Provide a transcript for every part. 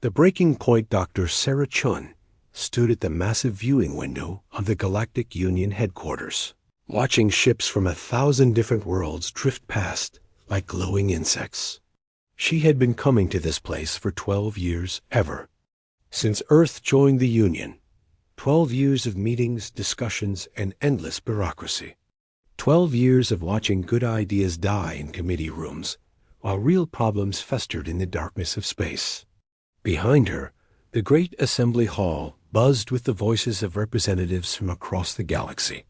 The breaking point Dr. Sarah Chun stood at the massive viewing window of the Galactic Union headquarters, watching ships from 1,000 different worlds drift past like glowing insects. She had been coming to this place for 12 years ever. Since Earth joined the Union, 12 years of meetings, discussions, and endless bureaucracy. 12 years of watching good ideas die in committee rooms, while real problems festered in the darkness of space. Behind her, the great assembly hall buzzed with the voices of representatives from across the galaxy.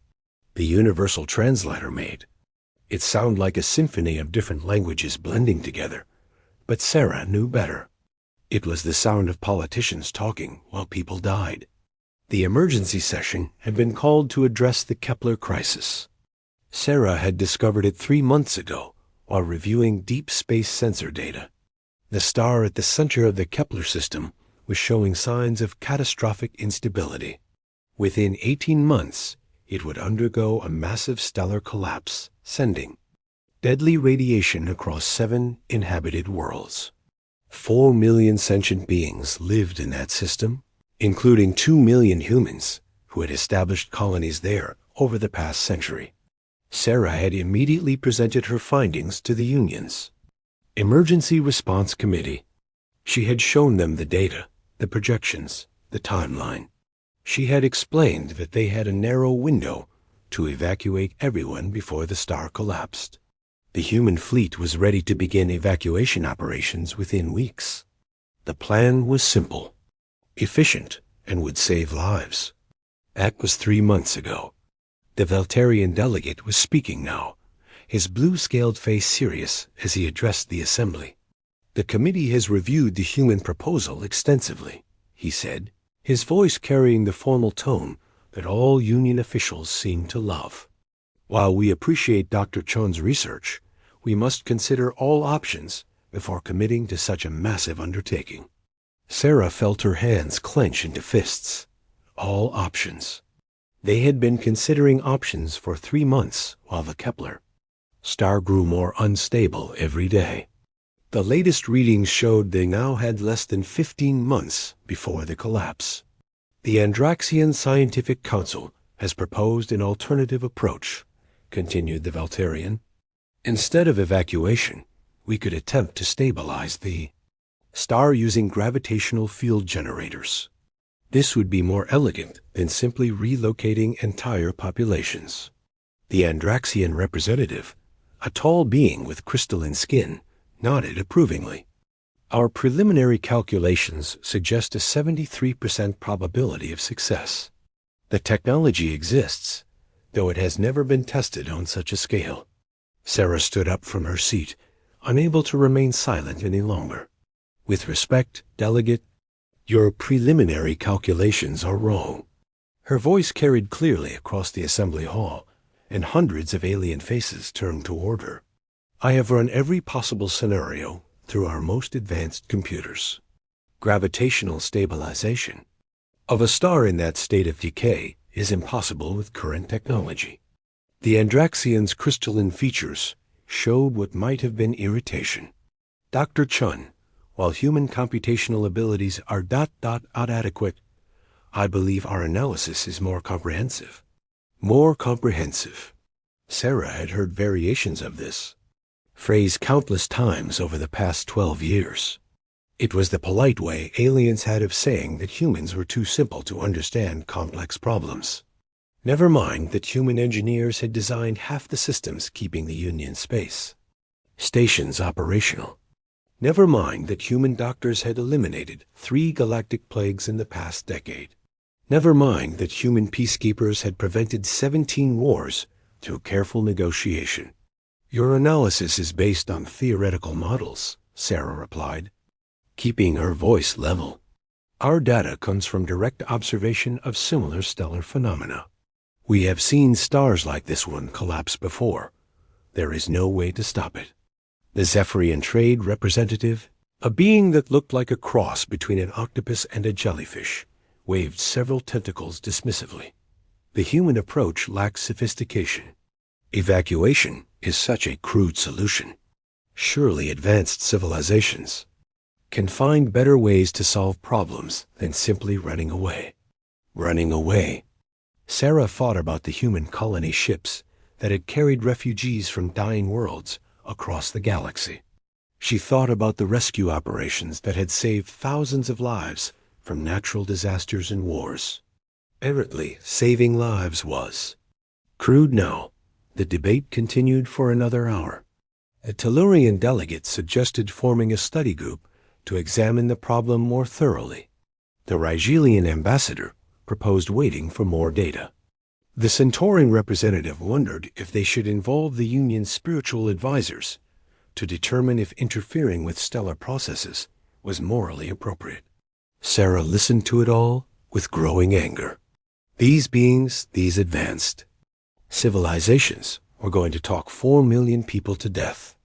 The universal translator made. It sounded like a symphony of different languages blending together, but Sarah knew better. It was the sound of politicians talking while people died. The emergency session had been called to address the Kepler crisis. Sarah had discovered it 3 months ago while reviewing deep space sensor data. The star at the center of the Kepler system was showing signs of catastrophic instability. Within 18 months, it would undergo a massive stellar collapse, sending deadly radiation across 7 inhabited worlds. 4 million sentient beings lived in that system, including 2 million humans who had established colonies there over the past century. Sarah had immediately presented her findings to the Union's Emergency Response Committee. She had shown them the data, the projections, the timeline. She had explained that they had a narrow window to evacuate everyone before the star collapsed. The human fleet was ready to begin evacuation operations within weeks. The plan was simple, efficient, and would save lives. That was 3 months ago. The Valterian delegate was speaking now, his blue-scaled face serious as he addressed the assembly. The committee has reviewed the human proposal extensively, he said, his voice carrying the formal tone that all Union officials seemed to love. While we appreciate Dr. Chun's research, we must consider all options before committing to such a massive undertaking. Sarah felt her hands clench into fists. All options. They had been considering options for 3 months while the Kepler star grew more unstable every day. The latest readings showed they now had less than 15 months before the collapse. The Andraxian Scientific Council has proposed an alternative approach, continued the Valterian. Instead of evacuation, we could attempt to stabilize the star using gravitational field generators. This would be more elegant than simply relocating entire populations. The Andraxian representative, a tall being with crystalline skin, nodded approvingly. Our preliminary calculations suggest a 73% probability of success. The technology exists, though it has never been tested on such a scale. Sarah stood up from her seat, unable to remain silent any longer. With respect, Delegate, your preliminary calculations are wrong. Her voice carried clearly across the assembly hall, and hundreds of alien faces turned toward her. I have run every possible scenario through our most advanced computers. Gravitational stabilization of a star in that state of decay is impossible with current technology. The Andraxian's crystalline features showed what might have been irritation. Dr. Chun, while human computational abilities are inadequate, I believe our analysis is more comprehensive. More comprehensive. Sarah had heard variations of this phrase countless times over the past 12 years. It was the polite way aliens had of saying that humans were too simple to understand complex problems. Never mind that human engineers had designed half the systems keeping the Union space stations operational. Never mind that human doctors had eliminated 3 galactic plagues in the past decade. Never mind that human peacekeepers had prevented 17 wars through careful negotiation. Your analysis is based on theoretical models, Sarah replied, keeping her voice level. Our data comes from direct observation of similar stellar phenomena. We have seen stars like this one collapse before. There is no way to stop it. The Zephyrian trade representative, a being that looked like a cross between an octopus and a jellyfish, waved several tentacles dismissively. The human approach lacks sophistication. Evacuation is such a crude solution. Surely advanced civilizations. can find better ways to solve problems than simply running away. Running away. Sarah thought about the human colony ships that had carried refugees from dying worlds across the galaxy. She thought about the rescue operations that had saved thousands of lives from natural disasters and wars. Evidently, saving lives was crude now. The debate continued for another hour. A Tellurian delegate suggested forming a study group to examine the problem more thoroughly. The Rigelian ambassador proposed waiting for more data. The Centaurian representative wondered if they should involve the Union's spiritual advisors to determine if interfering with stellar processes was morally appropriate. Sarah listened to it all with growing anger. These beings, these advanced civilizations, were going to talk 4 million people to death.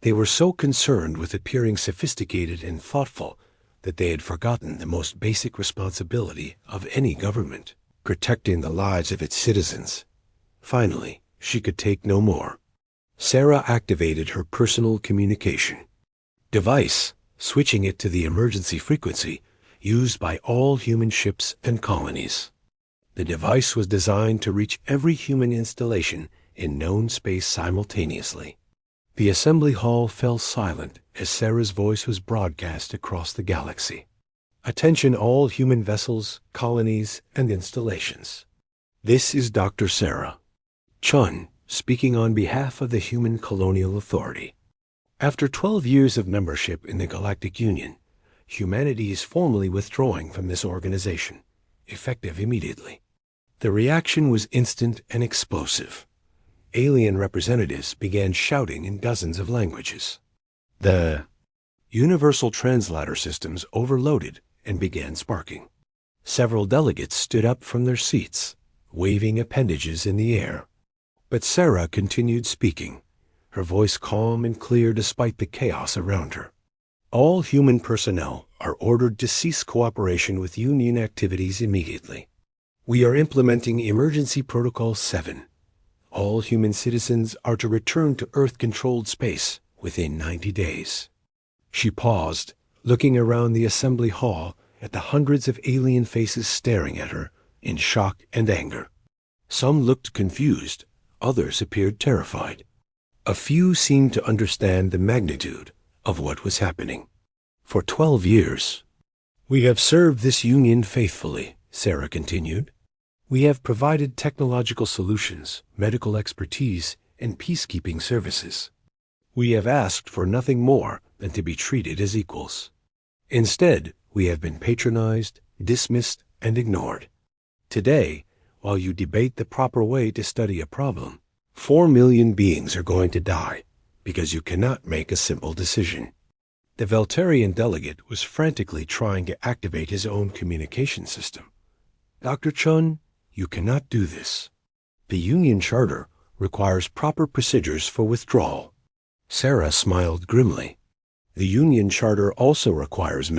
They were so concerned with appearing sophisticated and thoughtful that they had forgotten the most basic responsibility of any government, protecting the lives of its citizens. Finally, she could take no more. Sarah activated her personal communication device, switching it to the emergency frequency used by all human ships and colonies. The device was designed to reach every human installation in known space simultaneously. The assembly hall fell silent as Sarah's voice was broadcast across the galaxy. Attention all human vessels, colonies, and installations. This is Dr. Sarah Chun, speaking on behalf of the Human Colonial Authority. After 12 years of membership in the Galactic Union, humanity is formally withdrawing from this organization, effective immediately. The reaction was instant and explosive. Alien representatives began shouting in dozens of languages. The universal translator systems overloaded and began sparking. Several delegates stood up from their seats, waving appendages in the air. But Sarah continued speaking, her voice calm and clear despite the chaos around her. All human personnel are ordered to cease cooperation with Union activities immediately. We are implementing Emergency Protocol 7. All human citizens are to return to Earth-controlled space within 90 days. She paused, looking around the assembly hall at the hundreds of alien faces staring at her in shock and anger. Some looked confused, others appeared terrified. A few seemed to understand the magnitude of what was happening. For 12 years, we have served this union faithfully, Sarah continued. We have provided technological solutions, medical expertise, and peacekeeping services. We have asked for nothing more than to be treated as equals. Instead, we have been patronized, dismissed, and ignored. Today, while you debate the proper way to study a problem, 4 million beings are going to die because you cannot make a simple decision. The Veltarian delegate was frantically trying to activate his own communication system. Dr. Chun, you cannot do this. The Union Charter requires proper procedures for withdrawal. Sarah smiled grimly. The Union Charter also requires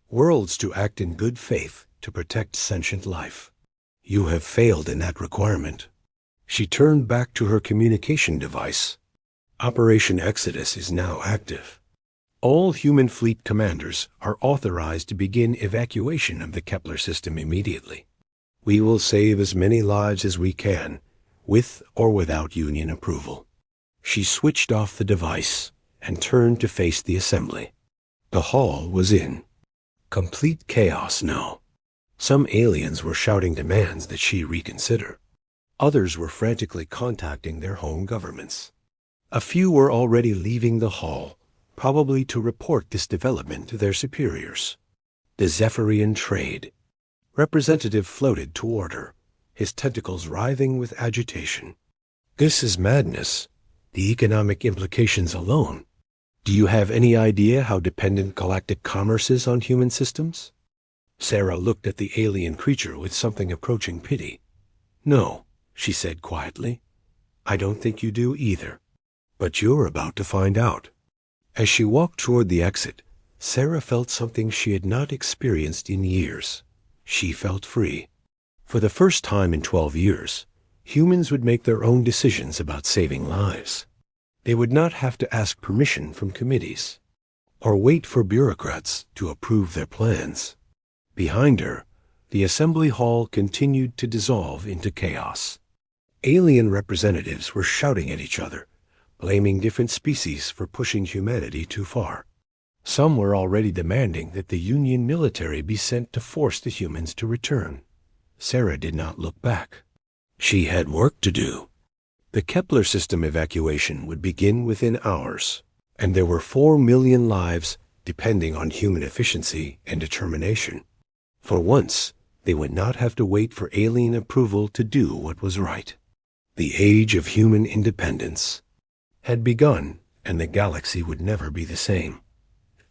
worlds to act in good faith to protect sentient life. You have failed in that requirement. She turned back to her communication device. Operation Exodus is now active. All human fleet commanders are authorized to begin evacuation of the Kepler system immediately. We will save as many lives as we can, with or without Union approval. She switched off the device and turned to face the assembly. The hall was in complete chaos now. Some aliens were shouting demands that she reconsider. Others were frantically contacting their home governments. A few were already leaving the hall, probably to report this development to their superiors. The Zephyrian trade representative floated toward her, his tentacles writhing with agitation. This is madness. The economic implications alone. Do you have any idea how dependent galactic commerce is on human systems? Sarah looked at the alien creature with something approaching pity. No, she said quietly. I don't think you do either. But you're about to find out. As she walked toward the exit, Sarah felt something she had not experienced in years. She felt free. For the first time in 12 years, humans would make their own decisions about saving lives. They would not have to ask permission from committees. or wait for bureaucrats to approve their plans. Behind her, the assembly hall continued to dissolve into chaos. Alien representatives were shouting at each other, blaming different species for pushing humanity too far. Some were already demanding that the Union military be sent to force the humans to return. Sarah did not look back. She had work to do. The Kepler system evacuation would begin within hours, and there were 4 million lives depending on human efficiency and determination. For once, they would not have to wait for alien approval to do what was right. The age of human independence had begun, and the galaxy would never be the same.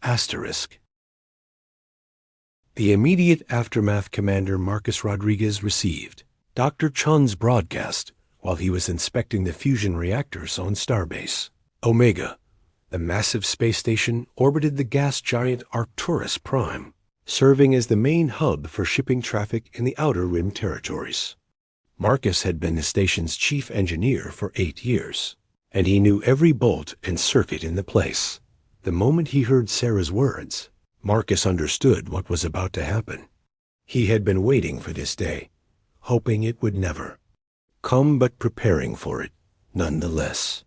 Asterisk. The immediate aftermath Commander Marcus Rodriguez received Dr. Chun's broadcast while he was inspecting the fusion reactors on Starbase. Omega, the massive space station, orbited the gas giant Arcturus Prime, serving as the main hub for shipping traffic in the Outer Rim territories. Marcus had been the station's chief engineer for 8 years, and he knew every bolt and circuit in the place. The moment he heard Sarah's words, Marcus understood what was about to happen. He had been waiting for this day, hoping it would never come, but preparing for it nonetheless.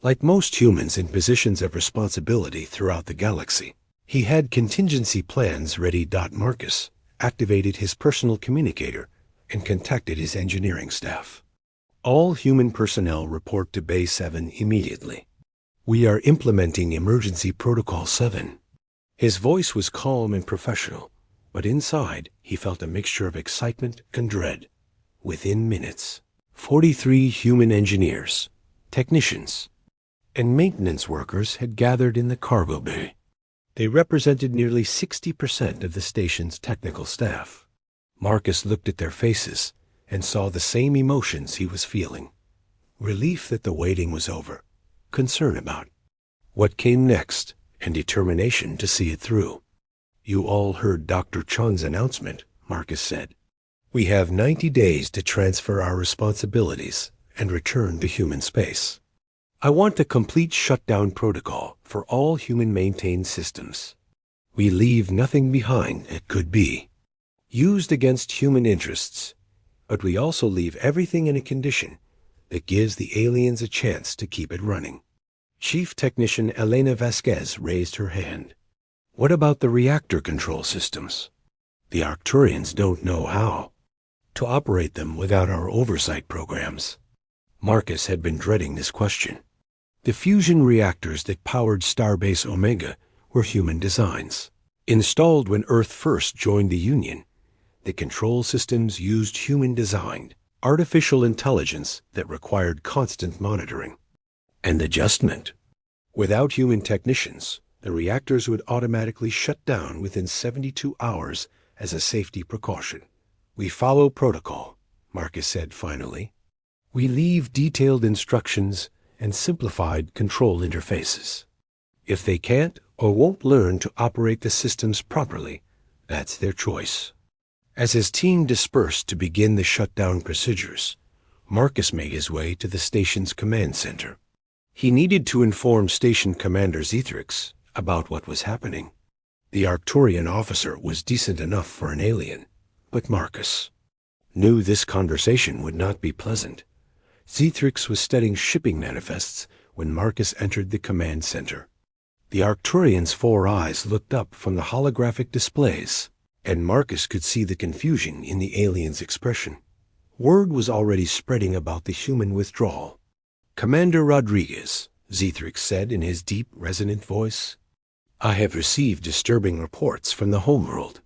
Like most humans in positions of responsibility throughout the galaxy, he had contingency plans ready. Marcus activated his personal communicator and contacted his engineering staff. All human personnel report to Bay 7 immediately. We are implementing Emergency Protocol 7. His voice was calm and professional, but inside he felt a mixture of excitement and dread. Within minutes, 43 human engineers, technicians, and maintenance workers had gathered in the cargo bay. They represented nearly 60% of the station's technical staff. Marcus looked at their faces and saw the same emotions he was feeling. Relief that the waiting was over, concern about what came next, and determination to see it through. You all heard Dr. Chun's announcement, Marcus said. We have 90 days to transfer our responsibilities and return to human space. I want a complete shutdown protocol for all human-maintained systems. We leave nothing behind that could be used against human interests, but we also leave everything in a condition that gives the aliens a chance to keep it running. Chief Technician Elena Vasquez raised her hand. What about the reactor control systems? The Arcturians don't know how to operate them without our oversight programs. Marcus had been dreading this question. The fusion reactors that powered Starbase Omega were human designs. Installed when Earth first joined the Union, the control systems used human-designed, artificial intelligence that required constant monitoring and adjustment. Without human technicians, the reactors would automatically shut down within 72 hours as a safety precaution. We follow protocol, Marcus said finally. We leave detailed instructions and simplified control interfaces. If they can't or won't learn to operate the systems properly, that's their choice. As his team dispersed to begin the shutdown procedures, Marcus made his way to the station's command center. He needed to inform Station Commander Zethrix about what was happening. The Arcturian officer was decent enough for an alien, but Marcus knew this conversation would not be pleasant. Zethrix was studying shipping manifests when Marcus entered the command center. The Arcturian's 4 eyes looked up from the holographic displays, and Marcus could see the confusion in the alien's expression. Word was already spreading about the human withdrawal. Commander Rodriguez, Zethrix said in his deep, resonant voice, I have received disturbing reports from the homeworld.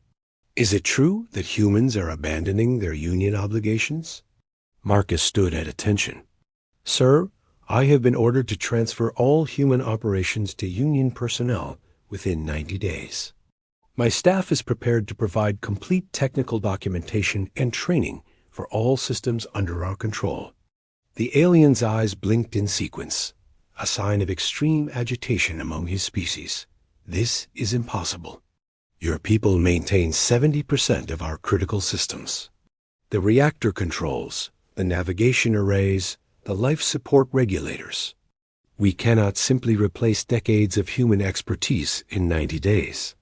Is it true that humans are abandoning their Union obligations? Marcus stood at attention. Sir, I have been ordered to transfer all human operations to Union personnel within 90 days. My staff is prepared to provide complete technical documentation and training for all systems under our control. The alien's eyes blinked in sequence, a sign of extreme agitation among his species. This is impossible. Your people maintain 70% of our critical systems. The reactor controls, the navigation arrays, the life support regulators. We cannot simply replace decades of human expertise in 90 days.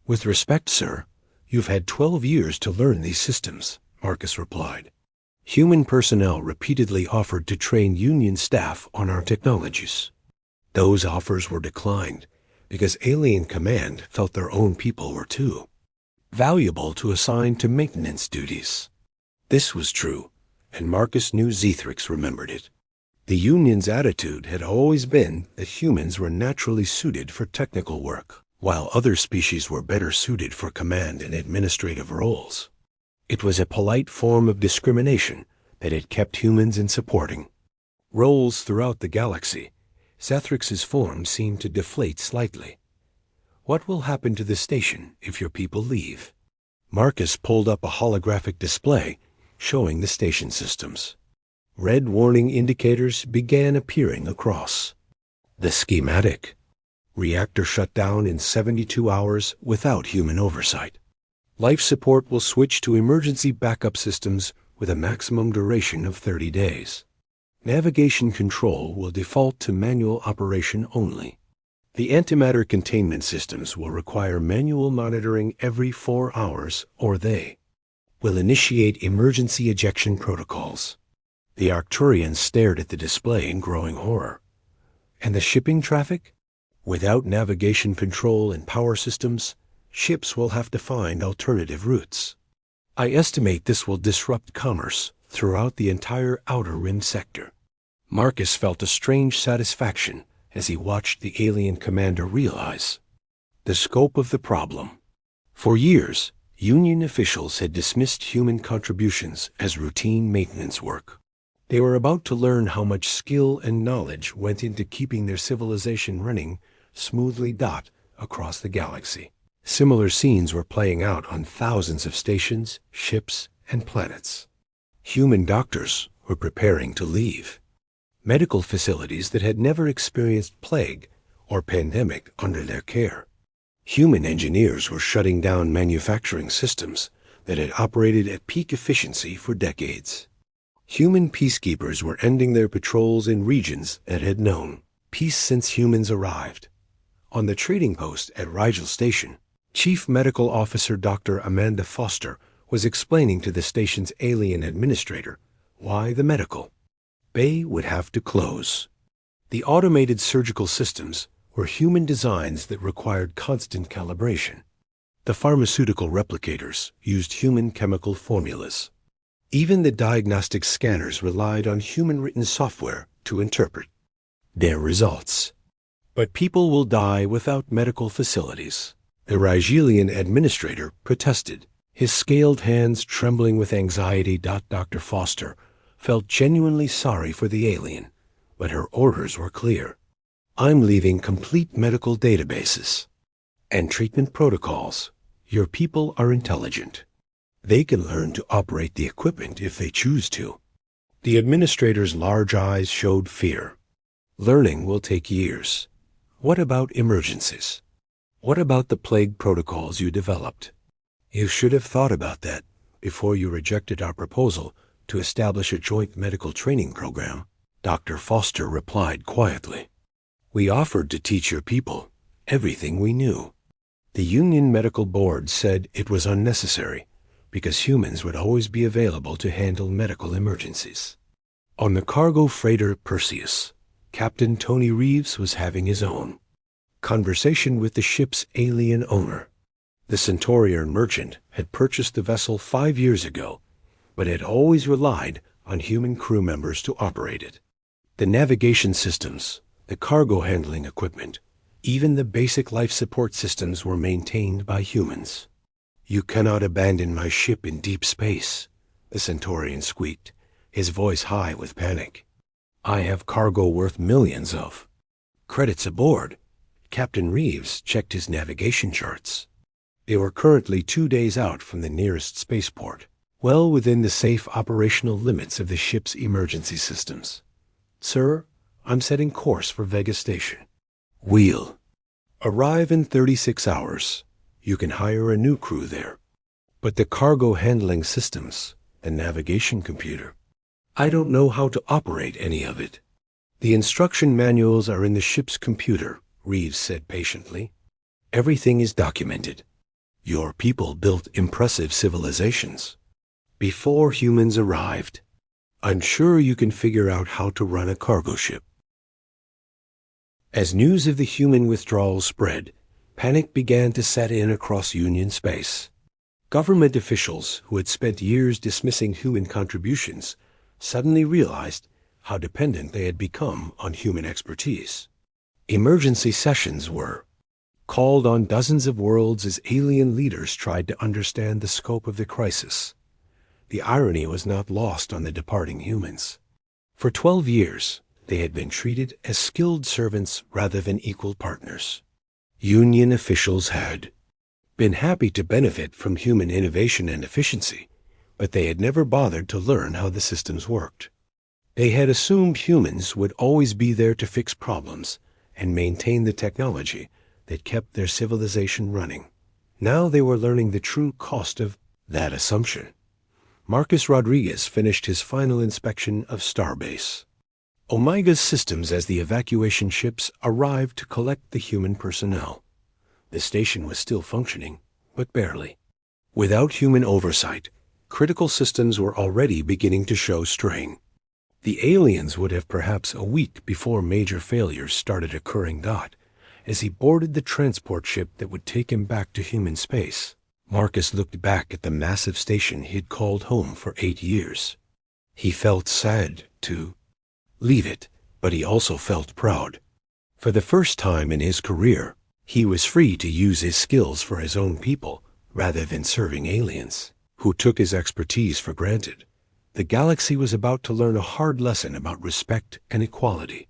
With respect, sir, you've had 12 years to learn these systems, Marcus replied. Human personnel repeatedly offered to train Union staff on our technologies. Those offers were declined because Alien Command felt their own people were too valuable to assign to maintenance duties. This was true, and Marcus knew Zethrix remembered it. The Union's attitude had always been that humans were naturally suited for technical work, while other species were better suited for command and administrative roles. It was a polite form of discrimination that had kept humans in supporting roles throughout the galaxy. Zethrix's form seemed to deflate slightly. What will happen to the station if your people leave? Marcus pulled up a holographic display showing the station systems. Red warning indicators began appearing across the schematic. Reactor shut down in 72 hours without human oversight. Life support will switch to emergency backup systems with a maximum duration of 30 days. Navigation control will default to manual operation only. The antimatter containment systems will require manual monitoring every 4 hours, or they will initiate emergency ejection protocols. The Arcturians stared at the display in growing horror. And the shipping traffic? Without navigation control and power systems, ships will have to find alternative routes. I estimate this will disrupt commerce throughout the entire Outer Rim sector. Marcus felt a strange satisfaction as he watched the alien commander realize the scope of the problem. For years, Union officials had dismissed human contributions as routine maintenance work. They were about to learn how much skill and knowledge went into keeping their civilization running smoothly across the galaxy. Similar scenes were playing out on thousands of stations, ships, and planets. Human doctors were preparing to leave. Medical facilities that had never experienced plague or pandemic under their care. Human engineers were shutting down manufacturing systems that had operated at peak efficiency for decades. Human peacekeepers were ending their patrols in regions that had known peace since humans arrived. On the trading post at Rigel Station, Chief Medical Officer Dr. Amanda Foster was explaining to the station's alien administrator why the medical bay would have to close. The automated surgical systems were human designs that required constant calibration. The pharmaceutical replicators used human chemical formulas. Even the diagnostic scanners relied on human-written software to interpret their results. But people will die without medical facilities. The Rigelian administrator protested, his scaled hands trembling with anxiety. Dr. Foster felt genuinely sorry for the alien, but her orders were clear. I'm leaving complete medical databases and treatment protocols. Your people are intelligent. They can learn to operate the equipment if they choose to. The administrator's large eyes showed fear. Learning will take years. What about emergencies? What about the plague protocols you developed? You should have thought about that before you rejected our proposal to establish a joint medical training program, Dr. Foster replied quietly. We offered to teach your people everything we knew. The Union Medical Board said it was unnecessary because humans would always be available to handle medical emergencies. On the cargo freighter Perseus, Captain Tony Reeves was having his own conversation with the ship's alien owner. The Centaurian merchant had purchased the vessel 5 years ago, but had always relied on human crew members to operate it. The navigation systems, the cargo handling equipment, even the basic life support systems were maintained by humans. You cannot abandon my ship in deep space, the Centaurian squeaked, his voice high with panic. I have cargo worth millions of credits aboard. Captain Reeves checked his navigation charts. They were currently 2 days out from the nearest spaceport, well within the safe operational limits of the ship's emergency systems. Sir, I'm setting course for Vega Station. Wheel. Arrive in 36 hours. You can hire a new crew there. But the cargo handling systems, the navigation computer, I don't know how to operate any of it. The instruction manuals are in the ship's computer, Reeves said patiently. Everything is documented. Your people built impressive civilizations before humans arrived. I'm sure you can figure out how to run a cargo ship. As news of the human withdrawal spread, panic began to set in across Union space. Government officials who had spent years dismissing human contributions suddenly realized how dependent they had become on human expertise. Emergency sessions were called on dozens of worlds as alien leaders tried to understand the scope of the crisis. The irony was not lost on the departing humans. For 12 years, they had been treated as skilled servants rather than equal partners. Union officials had been happy to benefit from human innovation and efficiency, but they had never bothered to learn how the systems worked. They had assumed humans would always be there to fix problems and maintain the technology that kept their civilization running. Now they were learning the true cost of that assumption. Marcus Rodriguez finished his final inspection of Starbase. Omega's systems as the evacuation ships arrived to collect the human personnel. The station was still functioning, but barely. Without human oversight, critical systems were already beginning to show strain. The aliens would have perhaps a week before major failures started occurring. As he boarded the transport ship that would take him back to human space, Marcus looked back at the massive station he'd called home for 8 years. He felt sad to leave it, but he also felt proud. For the first time in his career, he was free to use his skills for his own people rather than serving aliens who took his expertise for granted. The galaxy was about to learn a hard lesson about respect and equality.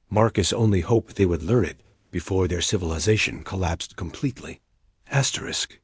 Marcus only hoped they would learn it before their civilization collapsed completely. Asterisk.